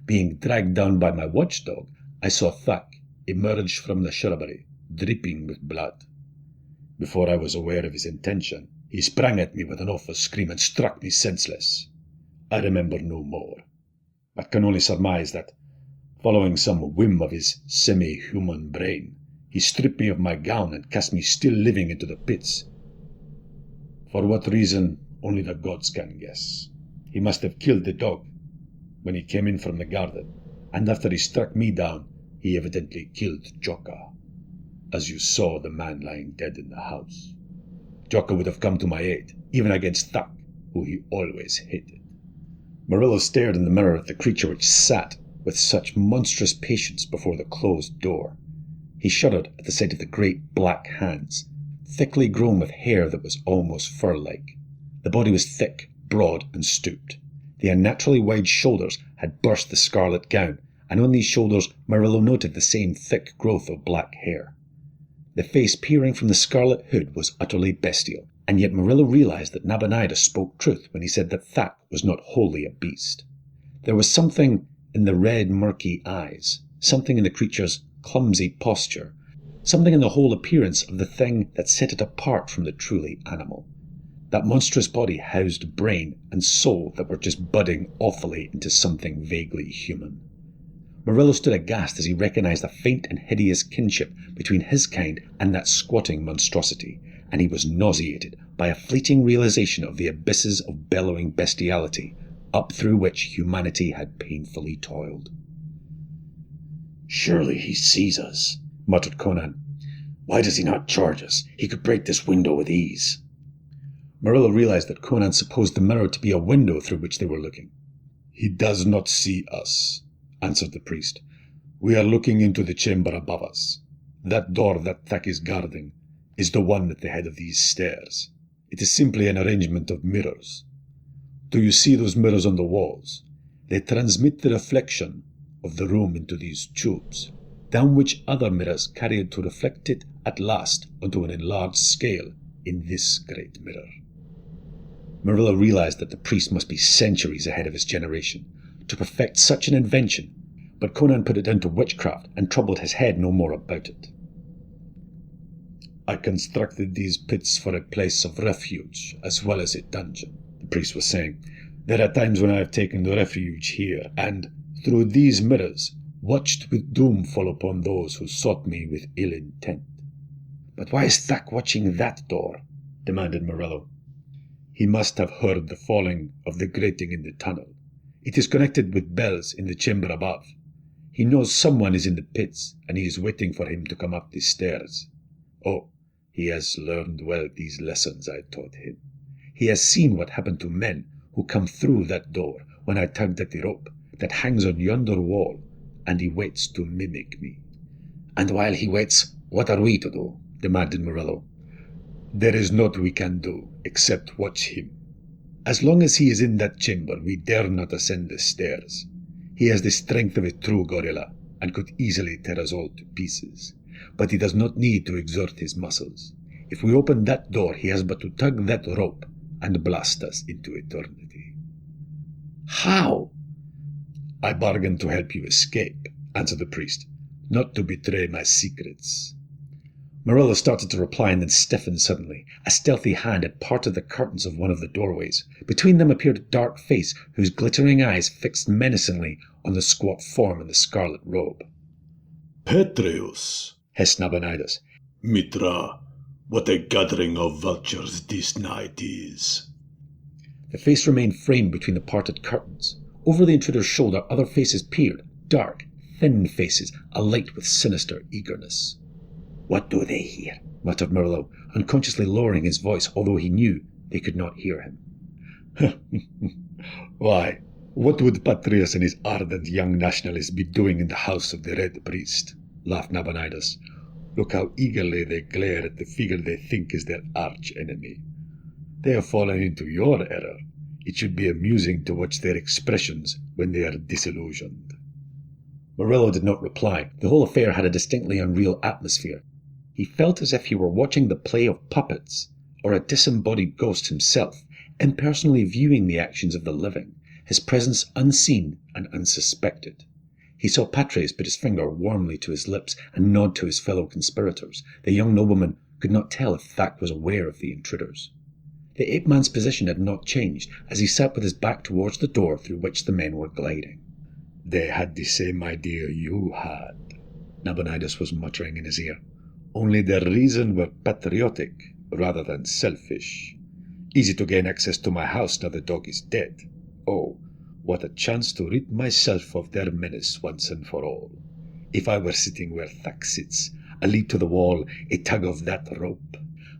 being dragged down by my watchdog, I saw Thak emerge from the shrubbery, dripping with blood. Before I was aware of his intention, he sprang at me with an awful scream and struck me senseless. I remember no more, but can only surmise that, following some whim of his semi-human brain, he stripped me of my gown and cast me still living into the pits. For what reason, only the gods can guess. He must have killed the dog when he came in from the garden, and after he struck me down, he evidently killed Joka, as you saw the man lying dead in the house. Joka would have come to my aid, even against Thak, who he always hated. Murillo stared in the mirror at the creature which sat with such monstrous patience before the closed door. He shuddered at the sight of the great black hands, thickly grown with hair that was almost fur-like. The body was thick, broad, and stooped. The unnaturally wide shoulders had burst the scarlet gown, and on these shoulders Murillo noted the same thick growth of black hair. The face peering from the scarlet hood was utterly bestial, and yet Murillo realized that Nabonidus spoke truth when he said that Thak was not wholly a beast. There was something in the red, murky eyes, something in the creature's clumsy posture, something in the whole appearance of the thing that set it apart from the truly animal. That monstrous body housed brain and soul that were just budding awfully into something vaguely human. Murillo stood aghast as he recognized a faint and hideous kinship between his kind and that squatting monstrosity, and he was nauseated by a fleeting realization of the abysses of bellowing bestiality up through which humanity had painfully toiled. "Surely he sees us," muttered Conan. "Why does he not charge us? He could break this window with ease." Murillo realized that Conan supposed the mirror to be a window through which they were looking. "He does not see us," answered the priest. "We are looking into the chamber above us. That door that Thak is guarding is the one at the head of these stairs. It is simply an arrangement of mirrors. Do you see those mirrors on the walls? They transmit the reflection of the room into these tubes, down which other mirrors carry it to reflect it at last onto an enlarged scale in this great mirror." Murillo realized that the priest must be centuries ahead of his generation to perfect such an invention, but Conan put it down to witchcraft and troubled his head no more about it. "I constructed these pits for a place of refuge as well as a dungeon," the priest was saying. "There are times when I have taken refuge here, and, through these mirrors, watched with doom fall upon those who sought me with ill intent." "But why is Thak watching that door?" demanded Murillo. "He must have heard the falling of the grating in the tunnel. It is connected with bells in the chamber above. He knows someone is in the pits, and he is waiting for him to come up the stairs. Oh, he has learned well these lessons I taught him. He has seen what happened to men who come through that door when I tugged at the rope that hangs on yonder wall, and he waits to mimic me." "And while he waits, what are we to do?" demanded Murillo. "There is naught we can do except watch him. As long as he is in that chamber, we dare not ascend the stairs. He has the strength of a true gorilla and could easily tear us all to pieces. But he does not need to exert his muscles. If we open that door, he has but to tug that rope and blast us into eternity." "How?" "I bargained to help you escape," answered the priest, "not to betray my secrets." Murillo started to reply and then stiffened suddenly. A stealthy hand had parted the curtains of one of the doorways. Between them appeared a dark face whose glittering eyes fixed menacingly on the squat form in the scarlet robe. "Petreus," hissed Nabonidus. "Mitra, what a gathering of vultures this night is." The face remained framed between the parted curtains. Over the intruder's shoulder other faces peered, dark, thin faces, alight with sinister eagerness. "What do they hear?" muttered Murillo, unconsciously lowering his voice, although he knew they could not hear him. "Why, what would Petreus and his ardent young nationalists be doing in the house of the Red Priest?" laughed Nabonidus. "Look how eagerly they glare at the figure they think is their arch-enemy. They have fallen into your error. It should be amusing to watch their expressions when they are disillusioned." Murillo did not reply. The whole affair had a distinctly unreal atmosphere. He felt as if he were watching the play of puppets, or a disembodied ghost himself, impersonally viewing the actions of the living, his presence unseen and unsuspected. He saw Petreus put his finger warmly to his lips and nod to his fellow conspirators. The young nobleman could not tell if Thak was aware of the intruders. The ape-man's position had not changed, as he sat with his back towards the door through which the men were gliding. "They had the same idea you had," Nabonidus was muttering in his ear. "Only their reasons were patriotic rather than selfish. Easy to gain access to my house now the dog is dead. Oh, what a chance to rid myself of their menace once and for all. If I were sitting where Thak sits, a leap to the wall, a tug of that rope."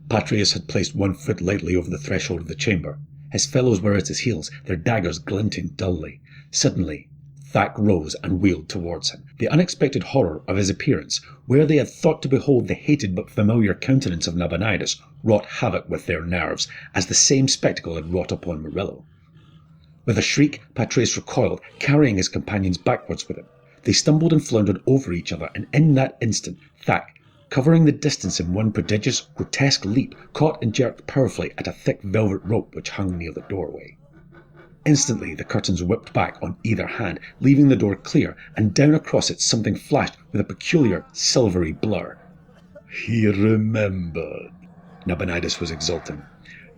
Petreus had placed one foot lightly over the threshold of the chamber. His fellows were at his heels, their daggers glinting dully. Suddenly, Thak rose and wheeled towards him. The unexpected horror of his appearance, where they had thought to behold the hated but familiar countenance of Nabonidus, wrought havoc with their nerves, as the same spectacle had wrought upon Murillo. With a shriek, Petreus recoiled, carrying his companions backwards with him. They stumbled and floundered over each other, and in that instant, Thak, covering the distance in one prodigious, grotesque leap, caught and jerked powerfully at a thick velvet rope which hung near the doorway. Instantly, the curtains whipped back on either hand, leaving the door clear, and down across it something flashed with a peculiar, silvery blur. "He remembered," Nabonidus was exulting.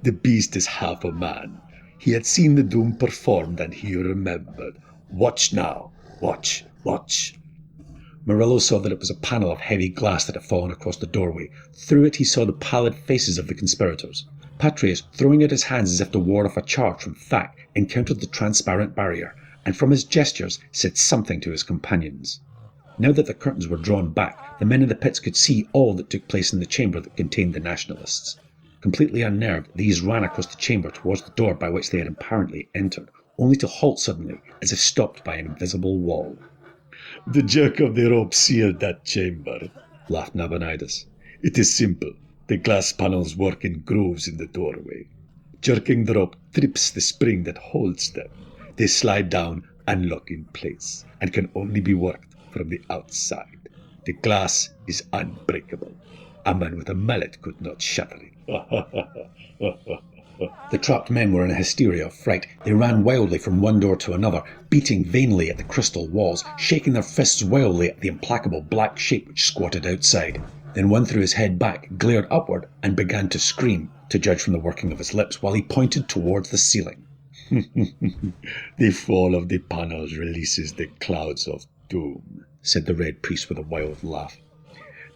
"The beast is half a man. He had seen the doom performed, and he remembered. Watch now. Watch, watch." Murillo saw that it was a panel of heavy glass that had fallen across the doorway. Through it he saw the pallid faces of the conspirators. Patrius, throwing out his hands as if to ward off a charge from Thak, encountered the transparent barrier, and from his gestures said something to his companions. Now that the curtains were drawn back, the men in the pits could see all that took place in the chamber that contained the nationalists. Completely unnerved, these ran across the chamber towards the door by which they had apparently entered, only to halt suddenly, as if stopped by an invisible wall. "The jerk of the rope sealed that chamber," laughed Nabonidus. "It is simple. The glass panels work in grooves in the doorway. Jerking the rope trips the spring that holds them. They slide down and lock in place, and can only be worked from the outside. The glass is unbreakable. A man with a mallet could not shatter it." The trapped men were in a hysteria of fright. They ran wildly from one door to another, beating vainly at the crystal walls, shaking their fists wildly at the implacable black shape which squatted outside. Then one threw his head back, glared upward, and began to scream, to judge from the working of his lips, while he pointed towards the ceiling. "The fall of the panels releases the clouds of doom," said the Red Priest with a wild laugh.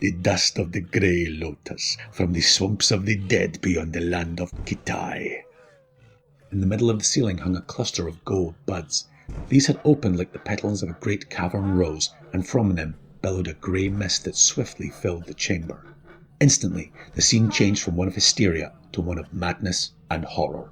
"The dust of the grey lotus from the swamps of the dead beyond the land of Kitai." In the middle of the ceiling hung a cluster of gold buds. These had opened like the petals of a great cavern rose, and from them billowed a grey mist that swiftly filled the chamber. Instantly, the scene changed from one of hysteria to one of madness and horror.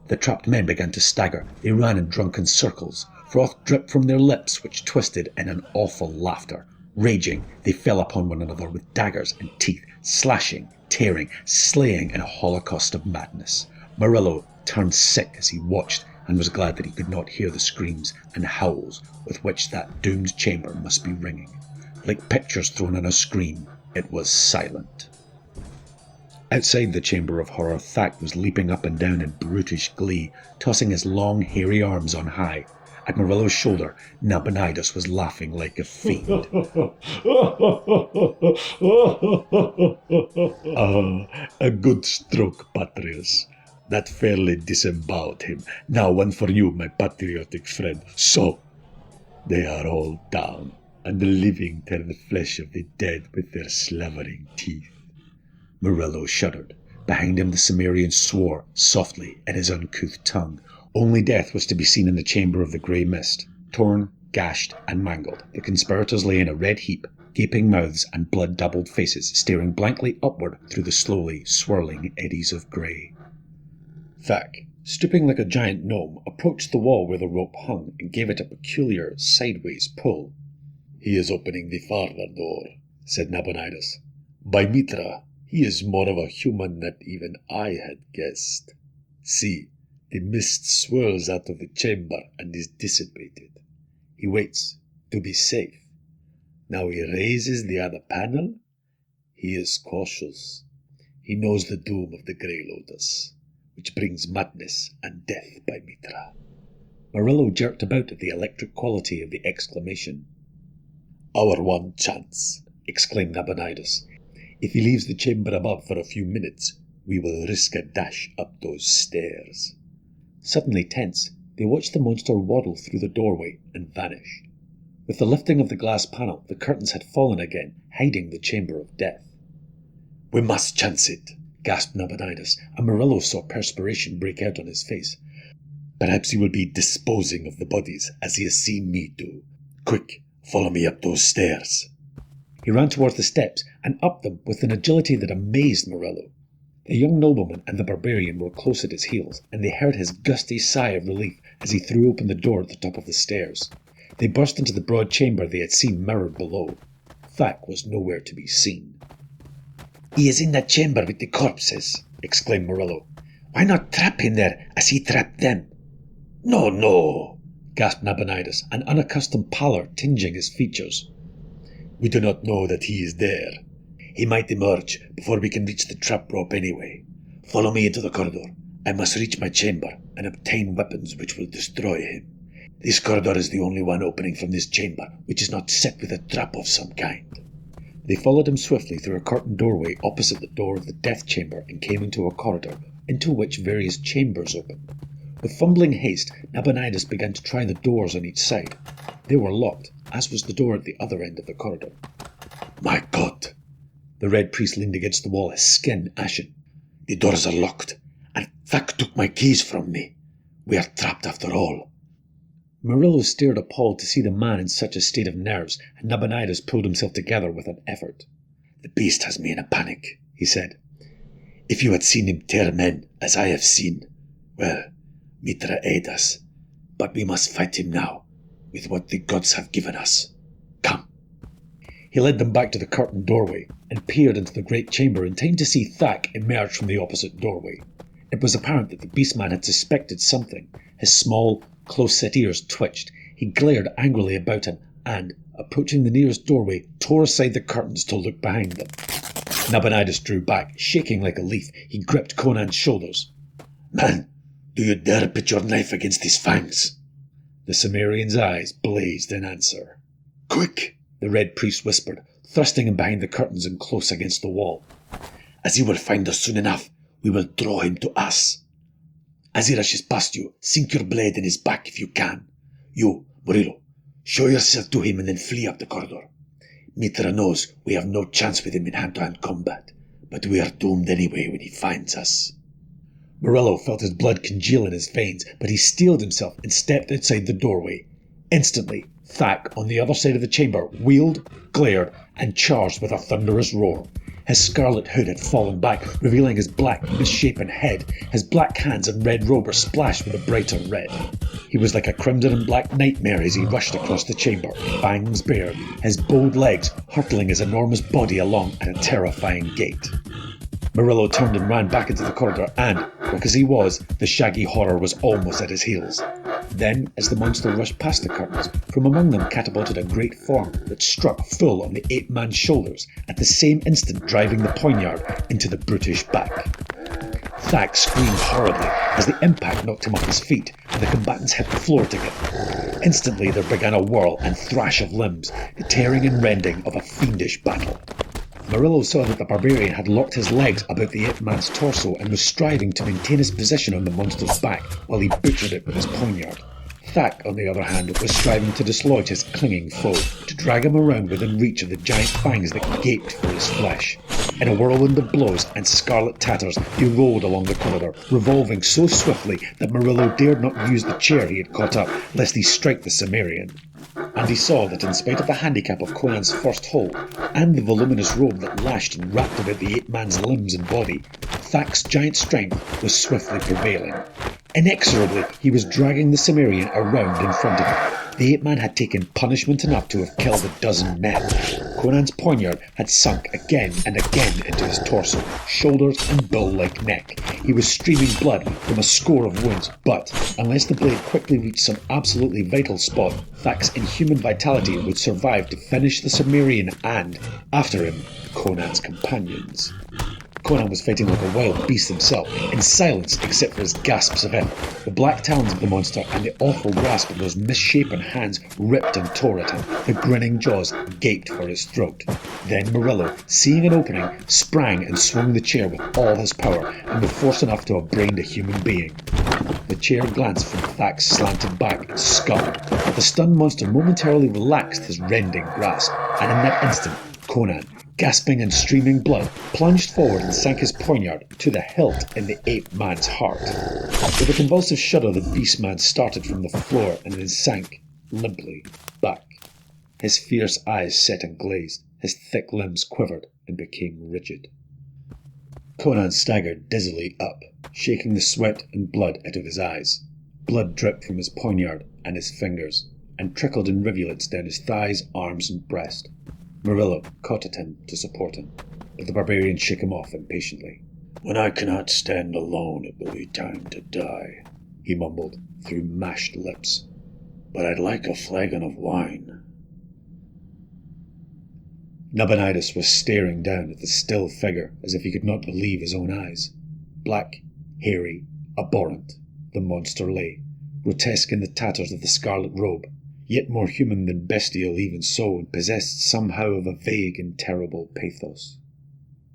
The trapped men began to stagger. They ran in drunken circles. Froth dripped from their lips, which twisted in an awful laughter. Raging, they fell upon one another with daggers and teeth, slashing, tearing, slaying in a holocaust of madness. Murillo turned sick as he watched, and was glad that he could not hear the screams and howls with which that doomed chamber must be ringing. Like pictures thrown on a screen, it was silent. Outside the chamber of horror, Thak was leaping up and down in brutish glee, tossing his long, hairy arms on high. At Murillo's shoulder, Nabonidus was laughing like a fiend. "Ah, a good stroke, Patrius. That fairly disemboweled him. Now one for you, my patriotic friend. So, they are all down, and the living tear the flesh of the dead with their slavering teeth." Murillo shuddered. Behind him the Cimmerian swore, softly, in his uncouth tongue. Only death was to be seen in the chamber of the grey mist. Torn, gashed, and mangled, the conspirators lay in a red heap, gaping mouths and blood-dabbled faces staring blankly upward through the slowly swirling eddies of grey. Thak, stooping like a giant gnome, approached the wall where the rope hung and gave it a peculiar sideways pull. "He is opening the farther door," said Nabonidus. "By Mitra, he is more of a human than even I had guessed. See, the mist swirls out of the chamber and is dissipated. He waits to be safe. Now he raises the other panel. He is cautious. He knows the doom of the Grey Lotus, which brings madness and death by Mitra." Murillo jerked about at the electric quality of the exclamation. "Our one chance," exclaimed Nabonidus. "If he leaves the chamber above for a few minutes, we will risk a dash up those stairs." Suddenly tense, they watched the monster waddle through the doorway and vanish. With the lifting of the glass panel, the curtains had fallen again, hiding the chamber of death. "We must chance it," gasped Nabonidus, and Murillo saw perspiration break out on his face. "Perhaps he will be disposing of the bodies as he has seen me do. Quick, follow me up those stairs." He ran towards the steps, and up them with an agility that amazed Murillo. The young nobleman and the barbarian were close at his heels, and they heard his gusty sigh of relief as he threw open the door at the top of the stairs. They burst into the broad chamber they had seen mirrored below. Thak was nowhere to be seen. "He is in that chamber with the corpses," exclaimed Murillo. "Why not trap him there as he trapped them?" "No, no," gasped Nabonidus, an unaccustomed pallor tingeing his features. "We do not know that he is there. He might emerge before we can reach the trap rope anyway. Follow me into the corridor. I must reach my chamber and obtain weapons which will destroy him. This corridor is the only one opening from this chamber which is not set with a trap of some kind." They followed him swiftly through a curtained doorway opposite the door of the death chamber and came into a corridor, into which various chambers opened. With fumbling haste, Nabonidus began to try the doors on each side. They were locked, as was the door at the other end of the corridor. "My God!" The Red Priest leaned against the wall, his skin ashen. The doors are locked, and Thak took my keys from me. We are trapped after all. Murillo stared appalled to see the man in such a state of nerves, and Nabonidus pulled himself together with an effort. The beast has me in a panic, he said. If you had seen him tear men, as I have seen, well, Mitra aid us. But we must fight him now, with what the gods have given us. Come. He led them back to the curtained doorway, and peered into the great chamber in time to see Thak emerge from the opposite doorway. It was apparent that the beastman had suspected something. His small, close-set ears twitched. He glared angrily about him, and, approaching the nearest doorway, tore aside the curtains to look behind them. Nabonidus drew back, shaking like a leaf. He gripped Conan's shoulders. Man, do you dare put your knife against his fangs? The Cimmerian's eyes blazed in answer. Quick, the red priest whispered, thrusting him behind the curtains and close against the wall. As he will find us soon enough, we will draw him to us. As he rushes past you, sink your blade in his back if you can. You, Murillo, show yourself to him and then flee up the corridor. Mitra knows we have no chance with him in hand-to-hand combat, but we are doomed anyway when he finds us. Murillo felt his blood congeal in his veins, but he steeled himself and stepped outside the doorway. Instantly, Thak, on the other side of the chamber, wheeled, glared, and charged with a thunderous roar. His scarlet hood had fallen back, revealing his black, misshapen head. His black hands and red robe were splashed with a brighter red. He was like a crimson and black nightmare as he rushed across the chamber, fangs bared, his bowed legs hurtling his enormous body along at a terrifying gait. Murillo turned and ran back into the corridor and, quick as he was, the shaggy horror was almost at his heels. Then, as the monster rushed past the curtains, from among them catapulted a great form that struck full on the ape-man's shoulders, at the same instant driving the poignard into the brutish back. Thak screamed horribly as the impact knocked him off his feet, and the combatants hit the floor together. Instantly there began a whirl and thrash of limbs, the tearing and rending of a fiendish battle. Murillo saw that the barbarian had locked his legs about the ape-man's torso and was striving to maintain his position on the monster's back while he butchered it with his poignard. Thak, on the other hand, was striving to dislodge his clinging foe, to drag him around within reach of the giant fangs that gaped for his flesh. In a whirlwind of blows and scarlet tatters, he rolled along the corridor, revolving so swiftly that Murillo dared not use the chair he had caught up, lest he strike the Cimmerian. And he saw that in spite of the handicap of Conan's first hold, and the voluminous robe that lashed and wrapped about the ape-man's limbs and body, Thak's giant strength was swiftly prevailing. Inexorably, he was dragging the Cimmerian around in front of him. The ape-man had taken punishment enough to have killed a dozen men. Conan's poignard had sunk again and again into his torso, shoulders and bull-like neck. He was streaming blood from a score of wounds, but, unless the blade quickly reached some absolutely vital spot, Thak's inhuman vitality would survive to finish the Cimmerian and, after him, Conan's companions. Conan was fighting like a wild beast himself, in silence except for his gasps of effort. The black talons of the monster and the awful grasp of those misshapen hands ripped and tore at him. The grinning jaws gaped for his throat. Then Murillo, seeing an opening, sprang and swung the chair with all his power, and with force enough to have brained a human being. The chair glanced from Thak's slanted back and scuttled, but the stunned monster momentarily relaxed his rending grasp, and in that instant, Conan, gasping and streaming blood, plunged forward and sank his poignard to the hilt in the ape-man's heart. With a convulsive shudder, the beast-man started from the floor and then sank, limply, back. His fierce eyes set and glazed, his thick limbs quivered and became rigid. Conan staggered dizzily up, shaking the sweat and blood out of his eyes. Blood dripped from his poignard and his fingers, and trickled in rivulets down his thighs, arms and breast. Murillo caught at him to support him, but the barbarian shook him off impatiently. "When I cannot stand alone, it will be time to die," he mumbled through mashed lips. "But I'd like a flagon of wine." Nabonidus was staring down at the still figure as if he could not believe his own eyes. Black, hairy, abhorrent, the monster lay, grotesque in the tatters of the scarlet robe, yet more human than bestial even so, and possessed somehow of a vague and terrible pathos.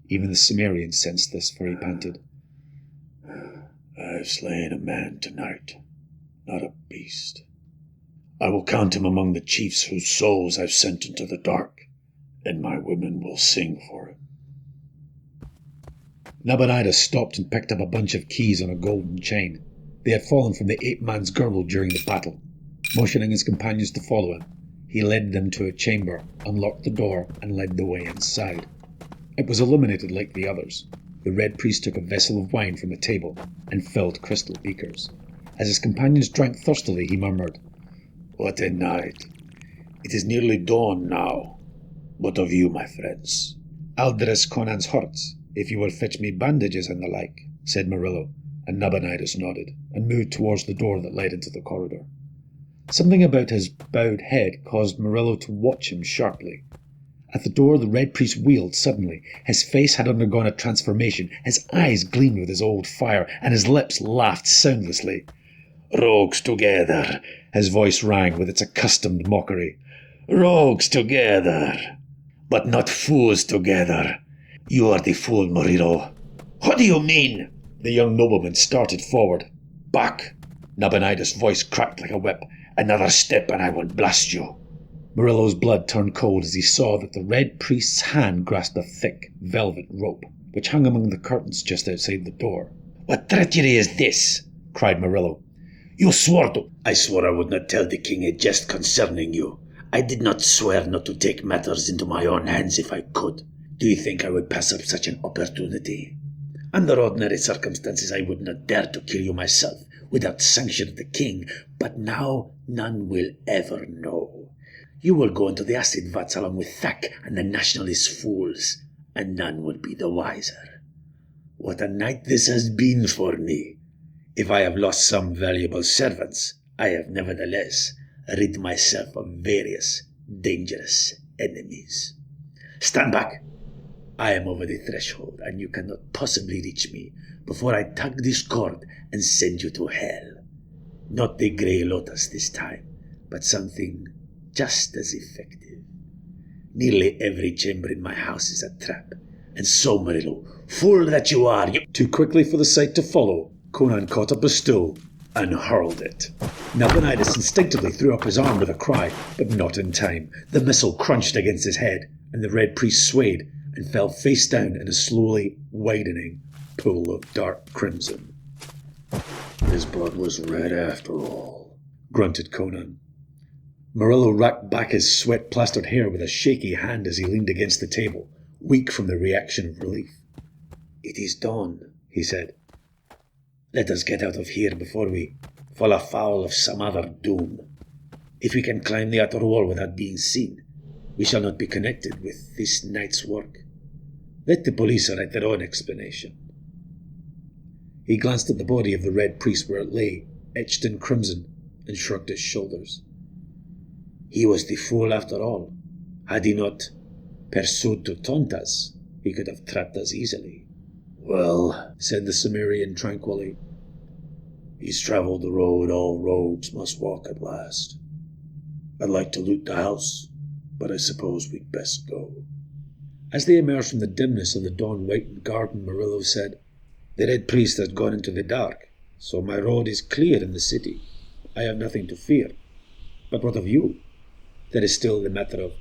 Even the Cimmerian sensed this, for he panted, "I've slain a man tonight, not a beast. I will count him among the chiefs whose souls I've sent into the dark, and my women will sing for him." Nabonidus stopped and picked up a bunch of keys on a golden chain. They had fallen from the ape-man's girdle during the battle. Motioning his companions to follow him, he led them to a chamber, unlocked the door, and led the way inside. It was illuminated like the others. The Red Priest took a vessel of wine from a table and filled crystal beakers. As his companions drank thirstily, he murmured, "What a night! It is nearly dawn now. What of you, my friends?" "I'll dress Conan's hurts, if you will fetch me bandages and the like," said Murillo, and Nabonidus nodded, and moved towards the door that led into the corridor. Something about his bowed head caused Murillo to watch him sharply. At the door, the Red Priest wheeled suddenly. His face had undergone a transformation, his eyes gleamed with his old fire, and his lips laughed soundlessly. "Rogues together," his voice rang with its accustomed mockery. "Rogues together, but not fools together. You are the fool, Murillo." "What do you mean?" The young nobleman started forward. "Back!" Nabonidus' voice cracked like a whip. "Another step and I will blast you." Murillo's blood turned cold as he saw that the Red Priest's hand grasped a thick, velvet rope, which hung among the curtains just outside the door. "What treachery is this?" cried Murillo. "You swore to—" "I swore I would not tell the king a jest concerning you. I did not swear not to take matters into my own hands if I could. Do you think I would pass up such an opportunity? Under ordinary circumstances I would not dare to kill you myself without sanction of the king, but now none will ever know. You will go into the acid vats along with Thak and the nationalist fools, and none will be the wiser. What a night this has been for me. If I have lost some valuable servants, I have nevertheless rid myself of various dangerous enemies. Stand back! I am over the threshold, and you cannot possibly reach me before I tug this cord and send you to hell. Not the Grey Lotus this time, but something just as effective. Nearly every chamber in my house is a trap, and so, Murillo, fool that you are, you—" Too quickly for the sight to follow, Conan caught up a stool and hurled it. Nabonidus instinctively threw up his arm with a cry, but not in time. The missile crunched against his head, and the Red Priest swayed and fell face down in a slowly widening pool of dark crimson. "His blood was red after all," grunted Conan. Murillo racked back his sweat-plastered hair with a shaky hand as he leaned against the table, weak from the reaction of relief. "It is dawn," he said. "Let us get out of here before we fall afoul of some other doom. If we can climb the outer wall without being seen, we shall not be connected with this night's work. Let the police write their own explanation." He glanced at the body of the Red Priest where it lay, etched in crimson, and shrugged his shoulders. "He was the fool after all. Had he not pursued to taunt us, he could have trapped us easily." "Well," said the Cybrarian tranquilly, "he's travelled the road all rogues must walk at last. I'd like to loot the house, but I suppose we'd best go." As they emerged from the dimness of the dawn-whitened garden, Murillo said, "The Red Priest has gone into the dark, so my road is clear in the city. I have nothing to fear. But what of you? There is still the matter of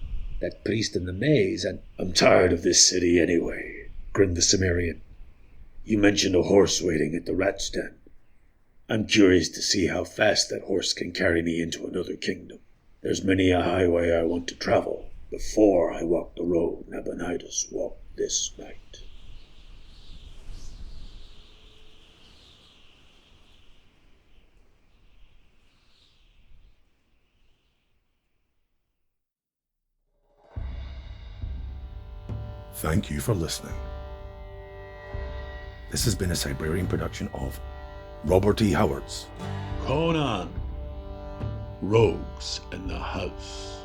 that priest in the maze, and—" "I'm tired of this city anyway," grinned the Cybrarian. "You mentioned a horse waiting at the rat's den. I'm curious to see how fast that horse can carry me into another kingdom. There's many a highway I want to travel before I walk the road Nabonidus walked this night." Thank you for listening. This has been a Cybrarian production of Robert E. Howard's Conan. Rogues in the House.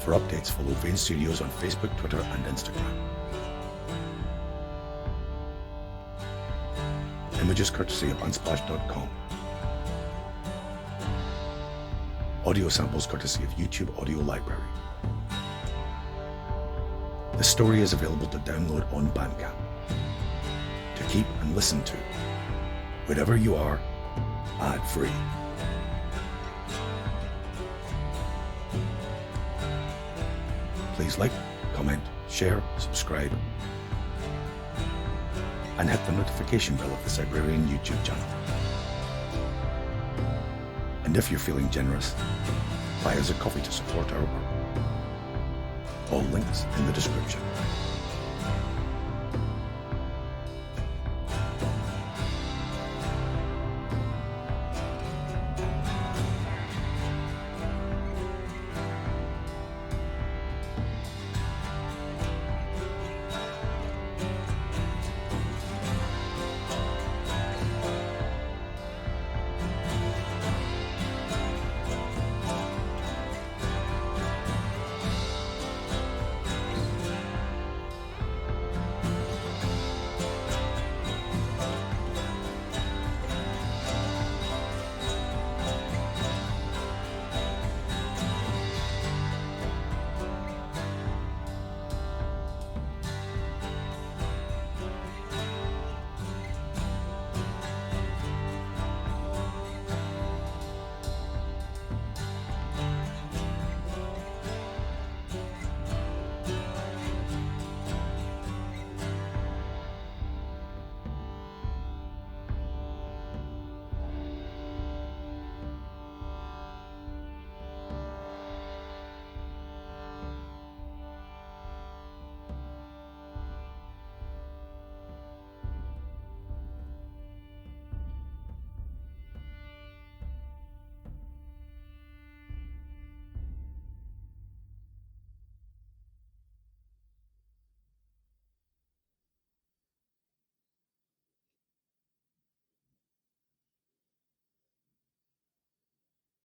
For updates, follow Vane Studios on Facebook, Twitter, and Instagram. Images courtesy of Unsplash.com. Audio samples courtesy of YouTube Audio Library. The story is available to download on Bandcamp. To keep and listen to, wherever you are, ad-free. Please like, comment, share, subscribe, and hit the notification bell of the Cybrarian YouTube channel. And if you're feeling generous, buy us a coffee to support our work. All links in the description.